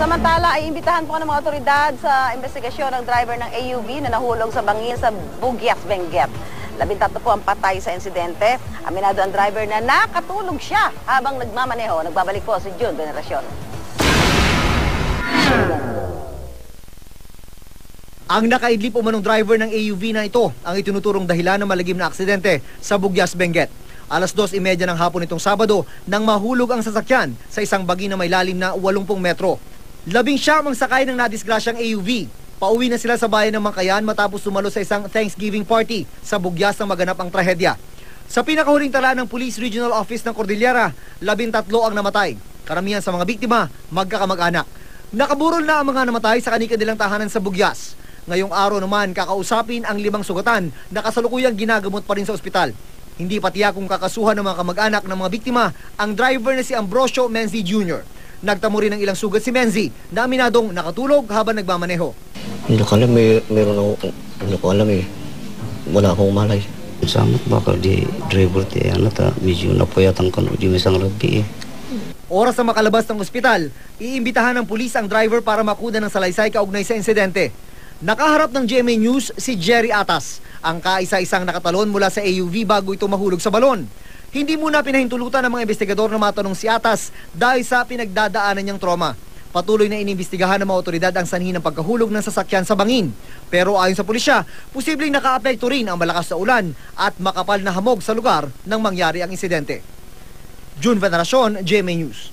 Samantala ay imbitahan po ng mga otoridad sa investigasyon ng driver ng AUV na nahulog sa bangin sa Bugyas, Benguet. 13 po ang patay sa insidente. Aminado ang driver na nakatulog siya habang nagmamaneho. Nagbabalik po si June Veneracion. Ang nakaidlip umanong driver ng AUV na ito ang itinuturong dahilan ng malagim na aksidente sa Bugyas, Benguet. Alas 2:30 ng hapon itong Sabado nang mahulog ang sasakyan sa isang bangin na may lalim na 80 metro. 19 ang sakay ng nadisgrasyang AUV. Pauwi na sila sa bayan ng Mangkayan matapos sumalo sa isang Thanksgiving party sa Bugyas nang maganap ang trahedya. Sa pinakahuling tala ng Police Regional Office ng Cordillera, 13 ang namatay. Karamihan sa mga biktima, magkakamag-anak. Nakaburol na ang mga namatay sa kanilang tahanan sa Bugyas. Ngayong araw naman kakausapin ang 5 sugatan na kasalukuyang ginagamot pa rin sa ospital. Hindi pa tiyak kung kakasuhan ng mga kamag-anak ng mga biktima ang driver na si Ambrosio Menzi Jr. Nagtamo rin ng ilang sugat si Menzi na aminadong nakatulog habang nagmamaneho. Hindi ko alam meron ako, hindi ko alam wala akong malay. Samat baka di driver ti medyo napuyatan ko di isang labi Oras na makalabas ng ospital, iimbitahan ng pulis ang driver para makuha ng salaysay kaugnay sa insidente. Nakaharap ng GMA News si Jerry Atas, ang kaisa-isang nakatalon mula sa AUV bago ito mahulog sa balon. Hindi muna pinahintulutan ng mga investigador na matanong si Atas dahil sa pinagdadaanan niyang trauma. Patuloy na inimbestigahan ng mga otoridad ang sanhi ng pagkahulog ng sasakyan sa bangin. Pero ayon sa pulisya, posibleng nakaapekto rin ang malakas na ulan at makapal na hamog sa lugar nang mangyari ang insidente. June Veneracion, GMA News.